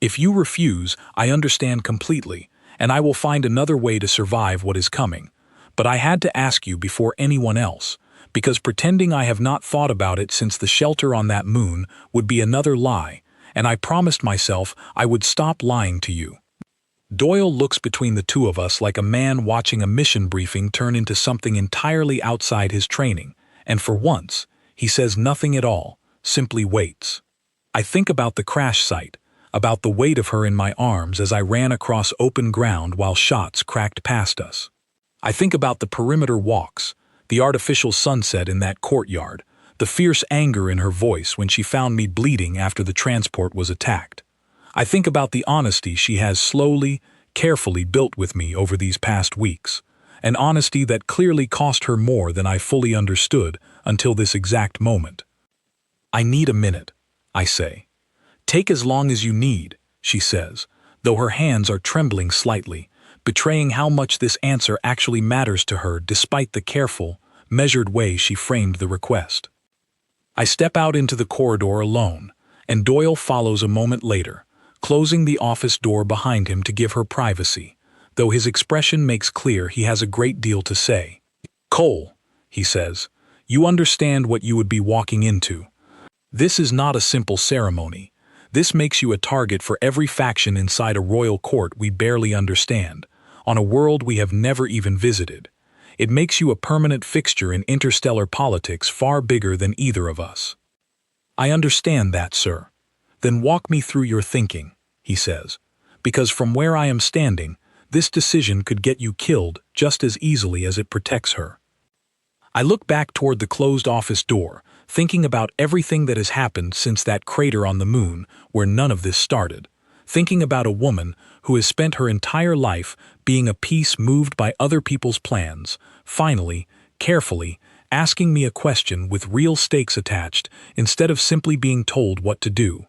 If you refuse, I understand completely, and I will find another way to survive what is coming. But I had to ask you before anyone else, because pretending I have not thought about it since the shelter on that moon would be another lie, and I promised myself I would stop lying to you. Doyle looks between the two of us like a man watching a mission briefing turn into something entirely outside his training, and for once, he says nothing at all, simply waits. I think about the crash site, about the weight of her in my arms as I ran across open ground while shots cracked past us. I think about the perimeter walks, the artificial sunset in that courtyard, the fierce anger in her voice when she found me bleeding after the transport was attacked. I think about the honesty she has slowly, carefully built with me over these past weeks, an honesty that clearly cost her more than I fully understood until this exact moment. I need a minute, I say. Take as long as you need, she says, though her hands are trembling slightly, betraying how much this answer actually matters to her despite the careful, measured way she framed the request. I step out into the corridor alone, and Doyle follows a moment later, closing the office door behind him to give her privacy, though his expression makes clear he has a great deal to say. Cole, he says, you understand what you would be walking into. This is not a simple ceremony. This makes you a target for every faction inside a royal court we barely understand, on a world we have never even visited. It makes you a permanent fixture in interstellar politics far bigger than either of us. I understand that, sir. Then walk me through your thinking, he says, because from where I am standing, this decision could get you killed just as easily as it protects her. I look back toward the closed office door, thinking about everything that has happened since that crater on the moon where none of this started, thinking about a woman who has spent her entire life being a piece moved by other people's plans, finally, carefully, asking me a question with real stakes attached instead of simply being told what to do.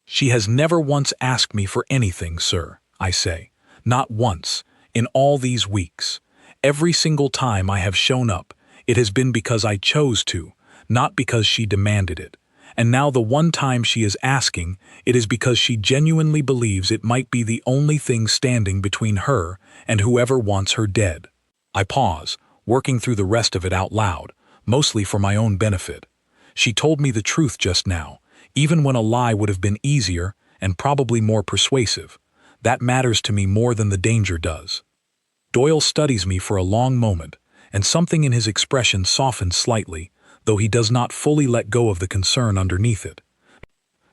She has never once asked me for anything, sir, I say. Not once, in all these weeks. Every single time I have shown up, it has been because I chose to, not because she demanded it. And now the one time she is asking, it is because she genuinely believes it might be the only thing standing between her and whoever wants her dead. I pause, working through the rest of it out loud, mostly for my own benefit. She told me the truth just now, even when a lie would have been easier and probably more persuasive. That matters to me more than the danger does. Doyle studies me for a long moment, and something in his expression softens slightly, though he does not fully let go of the concern underneath it.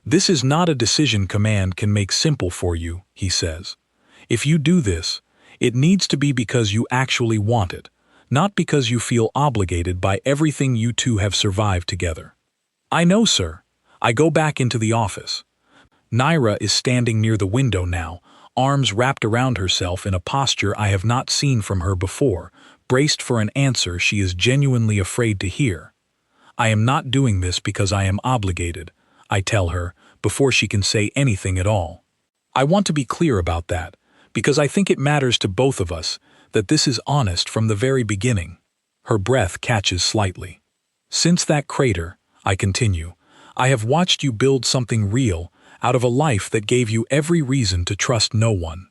This is not a decision command can make simple for you, he says. If you do this, it needs to be because you actually want it, not because you feel obligated by everything you two have survived together. I know, sir. I go back into the office. Naira is standing near the window now, arms wrapped around herself in a posture I have not seen from her before, braced for an answer she is genuinely afraid to hear. I am not doing this because I am obligated, I tell her, before she can say anything at all. I want to be clear about that, because I think it matters to both of us that this is honest from the very beginning. Her breath catches slightly. Since that crater, I continue, I have watched you build something real out of a life that gave you every reason to trust no one.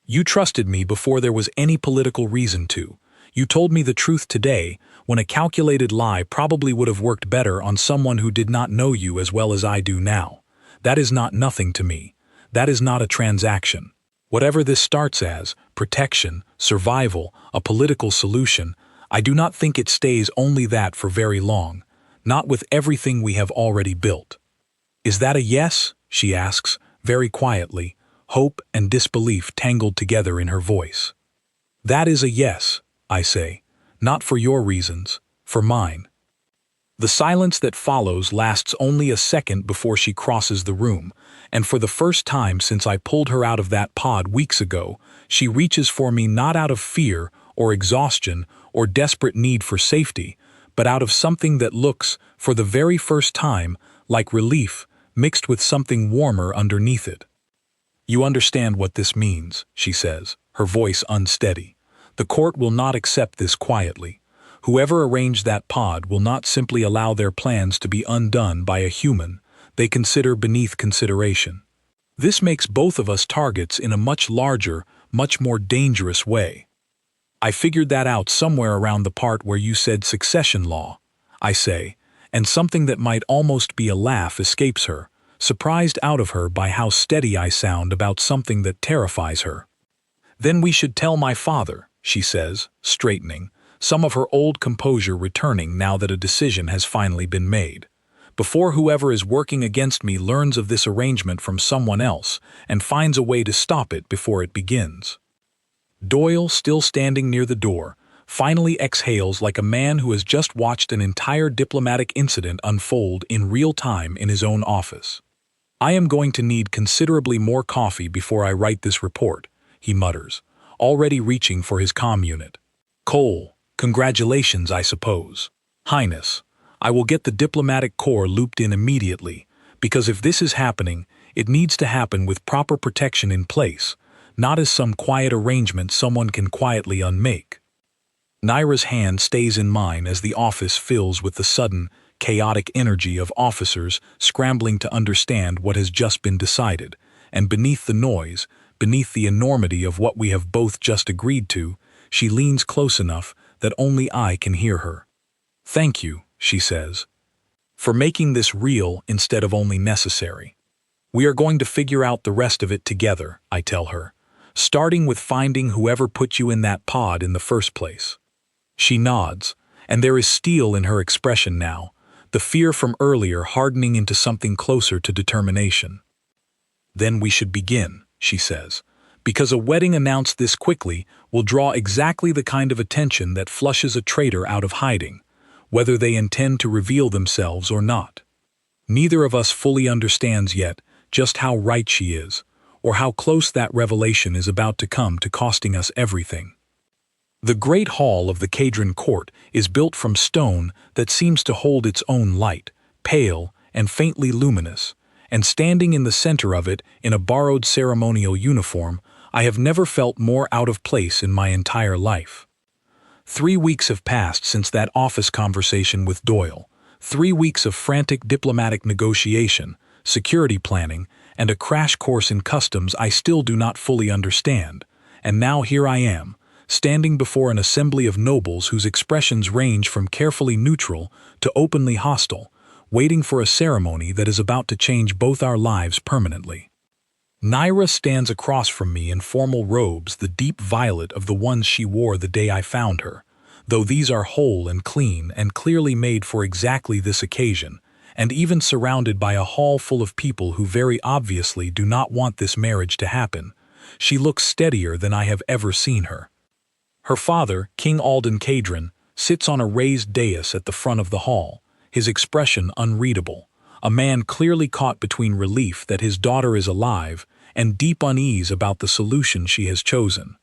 You trusted me before there was any political reason to. You told me the truth today when a calculated lie probably would have worked better on someone who did not know you as well as I do now. That is not nothing to me. That is not a transaction. Whatever this starts as, protection, survival, a political solution, I do not think it stays only that for very long, not with everything we have already built. Is that a yes? She asks, very quietly, hope and disbelief tangled together in her voice. That is a yes, I say, not for your reasons, for mine. The silence that follows lasts only a second before she crosses the room, and for the first time since I pulled her out of that pod weeks ago, she reaches for me not out of fear or exhaustion or desperate need for safety, but out of something that looks, for the very first time, like relief mixed with something warmer underneath it. You understand what this means, she says, her voice unsteady. The court will not accept this quietly. Whoever arranged that pod will not simply allow their plans to be undone by a human they consider beneath consideration. This makes both of us targets in a much larger, much more dangerous way. I figured that out somewhere around the part where you said succession law, I say, and something that might almost be a laugh escapes her, surprised out of her by how steady I sound about something that terrifies her. Then we should tell my father, she says, straightening, some of her old composure returning now that a decision has finally been made. Before whoever is working against me learns of this arrangement from someone else and finds a way to stop it before it begins. Doyle, still standing near the door, finally exhales like a man who has just watched an entire diplomatic incident unfold in real time in his own office. I am going to need considerably more coffee before I write this report, he mutters, already reaching for his comm unit. Cole, congratulations, I suppose. Highness, I will get the diplomatic corps looped in immediately, because if this is happening, it needs to happen with proper protection in place, not as some quiet arrangement someone can quietly unmake. Naira's hand stays in mine as the office fills with the sudden, chaotic energy of officers scrambling to understand what has just been decided, and beneath the noise, beneath the enormity of what we have both just agreed to, she leans close enough that only I can hear her. Thank you, she says, for making this real instead of only necessary. We are going to figure out the rest of it together, I tell her, starting with finding whoever put you in that pod in the first place. She nods, and there is steel in her expression now, the fear from earlier hardening into something closer to determination. Then we should begin, she says, because a wedding announced this quickly will draw exactly the kind of attention that flushes a traitor out of hiding, whether they intend to reveal themselves or not. Neither of us fully understands yet just how right she is, or how close that revelation is about to come to costing us everything. The great hall of the Cadron court is built from stone that seems to hold its own light, pale and faintly luminous, and standing in the center of it in a borrowed ceremonial uniform, I have never felt more out of place in my entire life. 3 weeks have passed since that office conversation with Doyle, 3 weeks of frantic diplomatic negotiation, security planning, and a crash course in customs I still do not fully understand, and now here I am, standing before an assembly of nobles whose expressions range from carefully neutral to openly hostile, waiting for a ceremony that is about to change both our lives permanently. Naira stands across from me in formal robes the deep violet of the ones she wore the day I found her, though these are whole and clean and clearly made for exactly this occasion, and even surrounded by a hall full of people who very obviously do not want this marriage to happen. She looks steadier than I have ever seen her. Her father, King Alden Cadron, sits on a raised dais at the front of the hall, his expression unreadable, a man clearly caught between relief that his daughter is alive and deep unease about the solution she has chosen.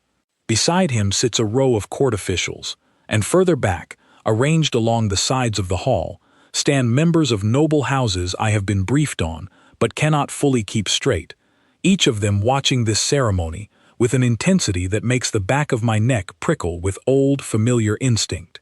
Beside him sits a row of court officials, and further back, arranged along the sides of the hall, stand members of noble houses I have been briefed on but cannot fully keep straight, each of them watching this ceremony with an intensity that makes the back of my neck prickle with old, familiar instinct.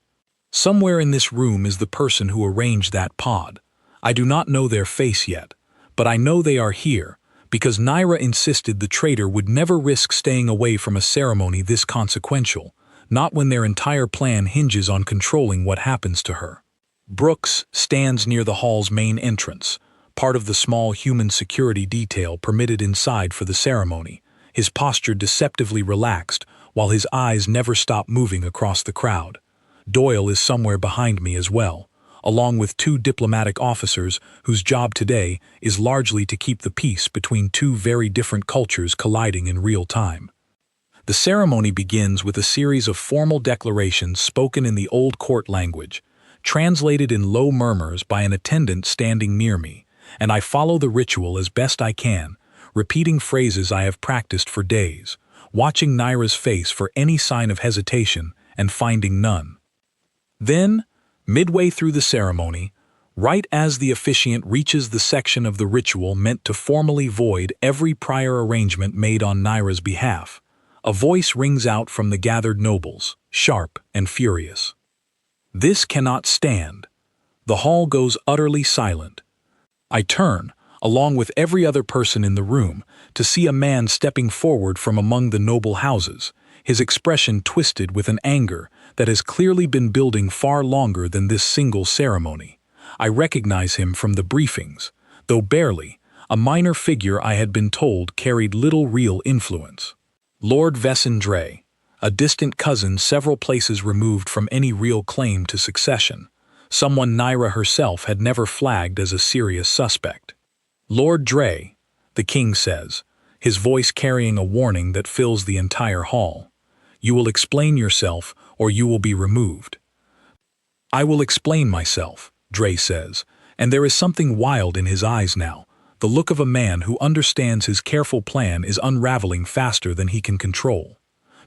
Somewhere in this room is the person who arranged that pod. I do not know their face yet, but I know they are here, because Naira insisted the traitor would never risk staying away from a ceremony this consequential, not when their entire plan hinges on controlling what happens to her. Brooks stands near the hall's main entrance, part of the small human security detail permitted inside for the ceremony, his posture deceptively relaxed while his eyes never stop moving across the crowd. Doyle is somewhere behind me as well, along with 2 diplomatic officers whose job today is largely to keep the peace between 2 very different cultures colliding in real time. The ceremony begins with a series of formal declarations spoken in the old court language, translated in low murmurs by an attendant standing near me, and I follow the ritual as best I can, repeating phrases I have practiced for days, watching Naira's face for any sign of hesitation and finding none. Then, midway through the ceremony, right as the officiant reaches the section of the ritual meant to formally void every prior arrangement made on Naira's behalf, a voice rings out from the gathered nobles, sharp and furious. "This cannot stand." The hall goes utterly silent. I turn, along with every other person in the room, to see a man stepping forward from among the noble houses, his expression twisted with an anger that has clearly been building far longer than this single ceremony. I recognize him from the briefings, though barely, a minor figure I had been told carried little real influence. Lord Vesindre, a distant cousin several places removed from any real claim to succession, someone Naira herself had never flagged as a serious suspect. "Lord Dre," the king says, his voice carrying a warning that fills the entire hall. "You will explain yourself or you will be removed." "I will explain myself," Dre says, and there is something wild in his eyes now, the look of a man who understands his careful plan is unraveling faster than he can control.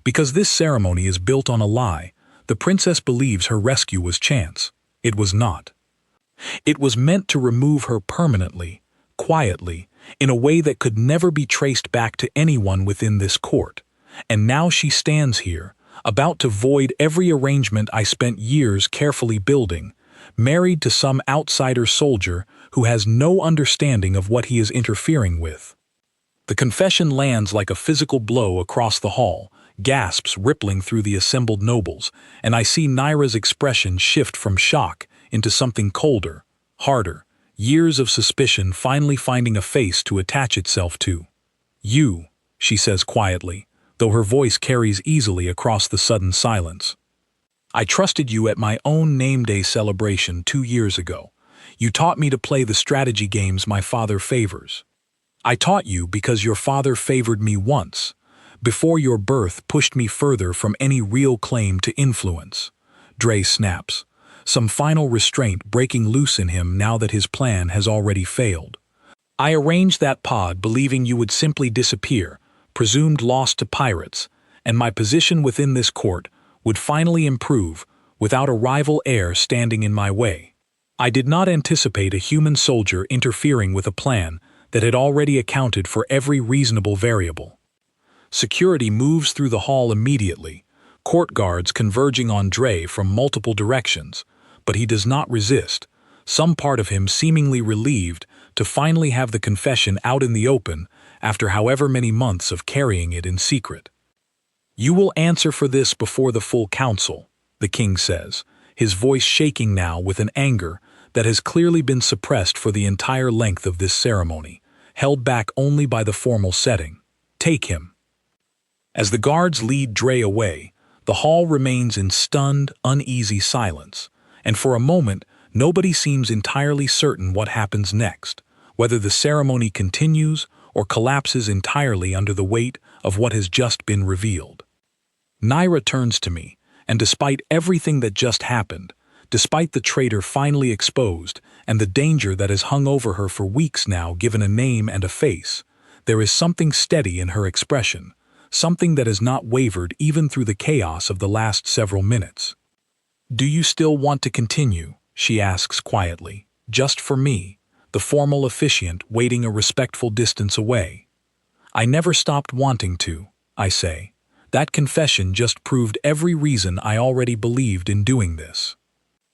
Because this ceremony is built on a lie, the princess believes her rescue was chance. It was not. It was meant to remove her permanently, quietly, in a way that could never be traced back to anyone within this court. And now she stands here, about to void every arrangement I spent years carefully building, married to some outsider soldier who has no understanding of what he is interfering with. The confession lands like a physical blow across the hall, gasps rippling through the assembled nobles, and I see Naira's expression shift from shock into something colder, harder, years of suspicion finally finding a face to attach itself to. "You," she says quietly, though her voice carries easily across the sudden silence. "I trusted you at my own name day celebration 2 years ago. You taught me to play the strategy games my father favors. I taught you because your father favored me once, before your birth pushed me further from any real claim to influence." Dre snaps, some final restraint breaking loose in him now that his plan has already failed. "I arranged that pod believing you would simply disappear, presumed lost to pirates, and my position within this court would finally improve without a rival heir standing in my way. I did not anticipate a human soldier interfering with a plan that had already accounted for every reasonable variable." Security moves through the hall immediately, court guards converging on Dre from multiple directions, but he does not resist, some part of him seemingly relieved to finally have the confession out in the open after however many months of carrying it in secret. "You will answer for this before the full council," the king says, his voice shaking now with an anger that has clearly been suppressed for the entire length of this ceremony, held back only by the formal setting. "Take him." As the guards lead Dre away, the hall remains in stunned, uneasy silence, and for a moment nobody seems entirely certain what happens next, whether the ceremony continues or collapses entirely under the weight of what has just been revealed. Naira turns to me, and despite everything that just happened, despite the traitor finally exposed and the danger that has hung over her for weeks now given a name and a face, there is something steady in her expression, something that has not wavered even through the chaos of the last several minutes. "Do you still want to continue?" she asks quietly, just for me, the formal officiant waiting a respectful distance away. "I never stopped wanting to," I say. "That confession just proved every reason I already believed in doing this.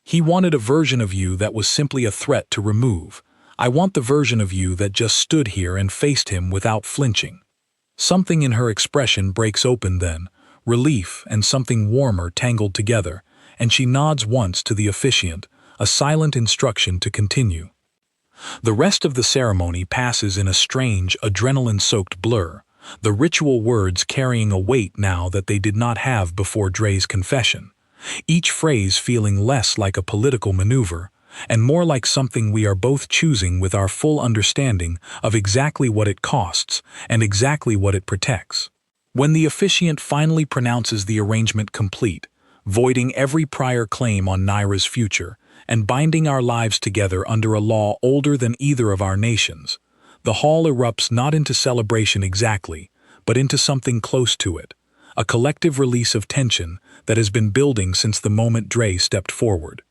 He wanted a version of you that was simply a threat to remove. I want the version of you that just stood here and faced him without flinching." Something in her expression breaks open then, relief and something warmer tangled together, and she nods once to the officiant, a silent instruction to continue. The rest of the ceremony passes in a strange, adrenaline-soaked blur, the ritual words carrying a weight now that they did not have before Dre's confession. each phrase feeling less like a political maneuver and more like something we are both choosing with our full understanding of exactly what it costs and exactly what it protects. When the officiant finally pronounces the arrangement complete, voiding every prior claim on Naira's future and binding our lives together under a law older than either of our nations, the hall erupts not into celebration exactly, but into something close to it, a collective release of tension that has been building since the moment Dre stepped forward.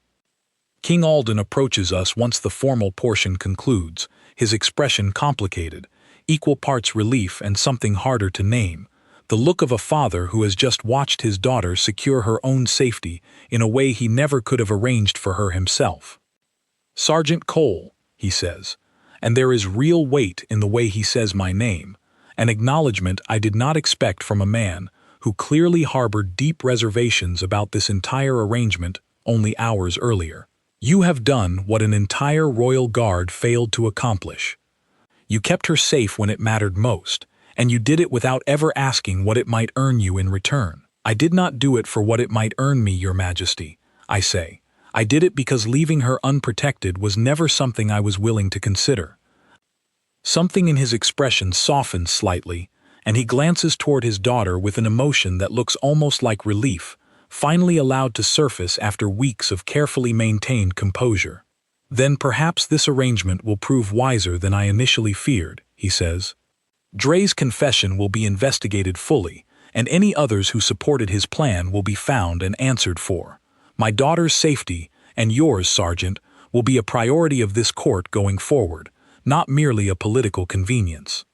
King Alden approaches us once the formal portion concludes, his expression complicated, equal parts relief and something harder to name, the look of a father who has just watched his daughter secure her own safety in a way he never could have arranged for her himself. "Sergeant Cole," he says, and there is real weight in the way he says my name, an acknowledgement I did not expect from a man who clearly harbored deep reservations about this entire arrangement only hours earlier. "You have done what an entire royal guard failed to accomplish. You kept her safe when it mattered most, and you did it without ever asking what it might earn you in return. I did not do it for what it might earn me, Your Majesty," I say. "I did it because leaving her unprotected was never something I was willing to consider." Something in his expression softens slightly, and he glances toward his daughter with an emotion that looks almost like relief, finally allowed to surface after weeks of carefully maintained composure. "Then perhaps this arrangement will prove wiser than I initially feared," he says. "Dre's confession will be investigated fully, and any others who supported his plan will be found and answered for. My daughter's safety, and yours, Sergeant, will be a priority of this court going forward, not merely a political convenience."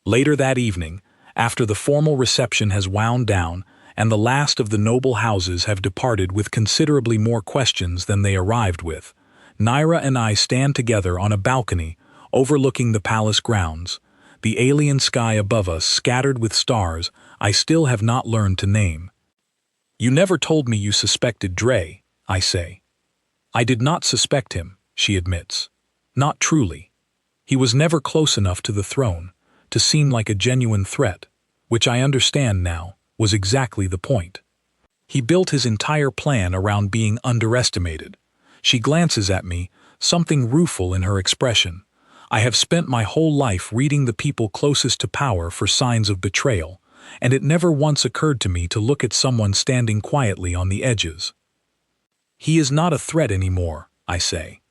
Later that evening, after the formal reception has wound down, and the last of the noble houses have departed with considerably more questions than they arrived with, Naira and I stand together on a balcony overlooking the palace grounds, the alien sky above us scattered with stars I still have not learned to name. "You never told me you suspected Dre," I say. "I did not suspect him," she admits. "Not truly. He was never close enough to the throne to seem like a genuine threat, which I understand now was exactly the point. He built his entire plan around being underestimated." She glances at me, something rueful in her expression. "I have spent my whole life reading the people closest to power for signs of betrayal, and it never once occurred to me to look at someone standing quietly on the edges." "He is not a threat anymore," I say.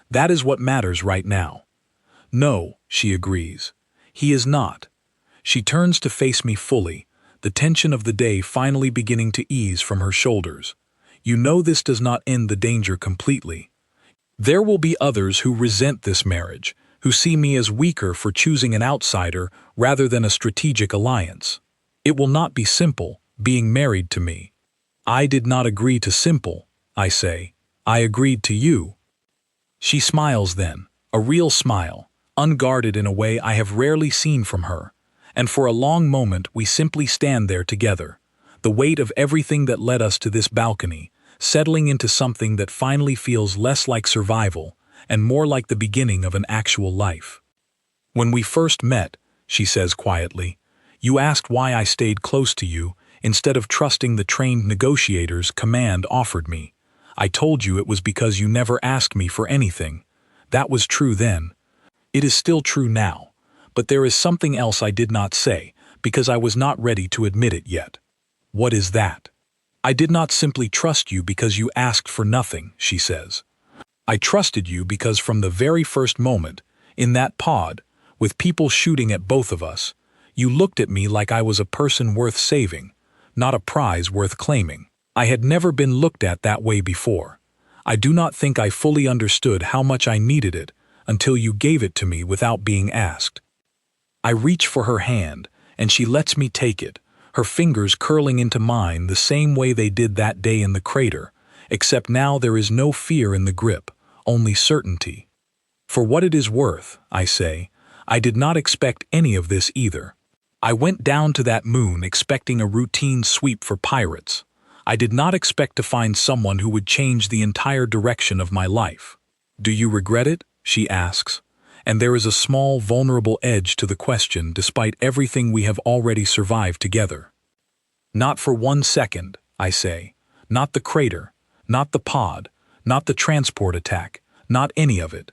"That is what matters right now." "No," she agrees. "He is not." She turns to face me fully, the tension of the day finally beginning to ease from her shoulders. "You know this does not end the danger completely. There will be others who resent this marriage, who see me as weaker for choosing an outsider rather than a strategic alliance. It will not be simple, being married to me." "I did not agree to simple," I say. "I agreed to you." She smiles then, a real smile, unguarded in a way I have rarely seen from her, and for a long moment we simply stand there together, the weight of everything that led us to this balcony, settling into something that finally feels less like survival and more like the beginning of an actual life. "When we first met," she says quietly, "you asked why I stayed close to you instead of trusting the trained negotiators command offered me. I told you it was because you never asked me for anything. That was true then. It is still true now, but there is something else I did not say because I was not ready to admit it yet." "What is that?" "I did not simply trust you because you asked for nothing," she says. "I trusted you because from the very first moment, in that pod, with people shooting at both of us, you looked at me like I was a person worth saving, not a prize worth claiming. I had never been looked at that way before. I do not think I fully understood how much I needed it until you gave it to me without being asked." I reach for her hand, and she lets me take it, her fingers curling into mine the same way they did that day in the crater, except now there is no fear in the grip, only certainty. "For what it is worth," I say, "I did not expect any of this either. I went down to that moon expecting a routine sweep for pirates. I did not expect to find someone who would change the entire direction of my life." "Do you regret it?" she asks, and there is a small, vulnerable edge to the question despite everything we have already survived together. "Not for 1 second," I say. Not the crater, not the pod, not the transport attack, not any of it.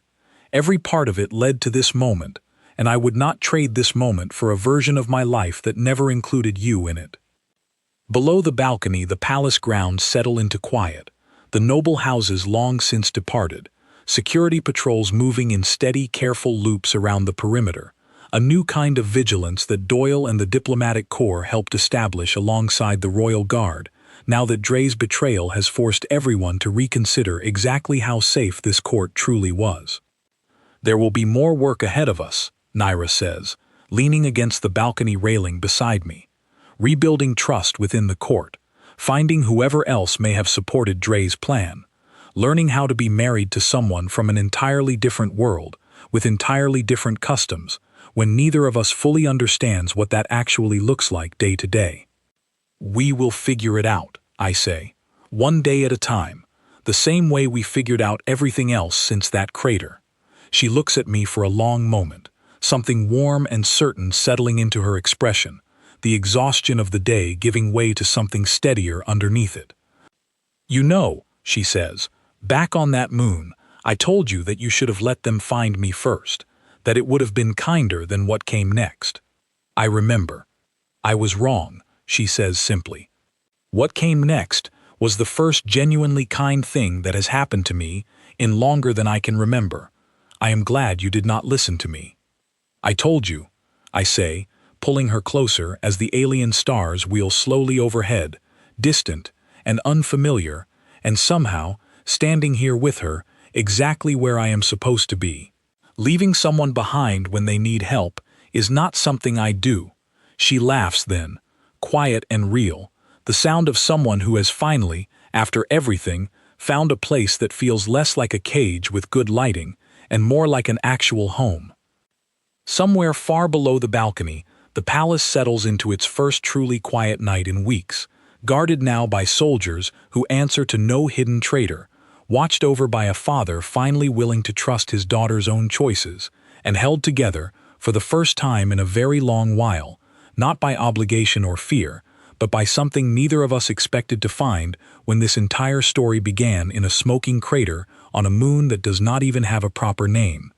Every part of it led to this moment, and I would not trade this moment for a version of my life that never included you in it. Below the balcony, the palace grounds settle into quiet, the noble houses long since departed, security patrols moving in steady, careful loops around the perimeter, a new kind of vigilance that Doyle and the diplomatic corps helped establish alongside the Royal Guard, now that Dre's betrayal has forced everyone to reconsider exactly how safe this court truly was. There will be more work ahead of us, Naira says, leaning against the balcony railing beside me. Rebuilding trust within the court, finding whoever else may have supported Dre's plan, learning how to be married to someone from an entirely different world, with entirely different customs, when neither of us fully understands what that actually looks like day to day. We will figure it out, I say, one day at a time, the same way we figured out everything else since that crater. She looks at me for a long moment, something warm and certain settling into her expression, the exhaustion of the day giving way to something steadier underneath it. You know, she says, back on that moon, I told you that you should have let them find me first, that it would have been kinder than what came next. I remember. I was wrong, she says simply. What came next was the first genuinely kind thing that has happened to me in longer than I can remember. I am glad you did not listen to me. I told you, I say, pulling her closer as the alien stars wheel slowly overhead, distant and unfamiliar, and somehow, standing here with her, exactly where I am supposed to be. Leaving someone behind when they need help is not something I do. She laughs then, quiet and real, the sound of someone who has finally, after everything, found a place that feels less like a cage with good lighting and more like an actual home. Somewhere far below the balcony, the palace settles into its first truly quiet night in weeks, guarded now by soldiers who answer to no hidden traitor, watched over by a father finally willing to trust his daughter's own choices, and held together, for the first time in a very long while, not by obligation or fear, but by something neither of us expected to find when this entire story began in a smoking crater on a moon that does not even have a proper name.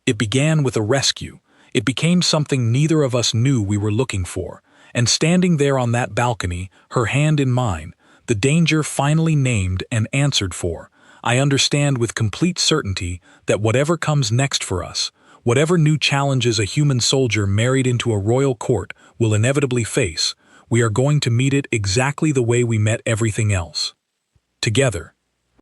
It began with a rescue. It became something neither of us knew we were looking for, and standing there on that balcony, her hand in mine, the danger finally named and answered for, I understand with complete certainty that whatever comes next for us, whatever new challenges a human soldier married into a royal court will inevitably face, we are going to meet it exactly the way we met everything else. Together,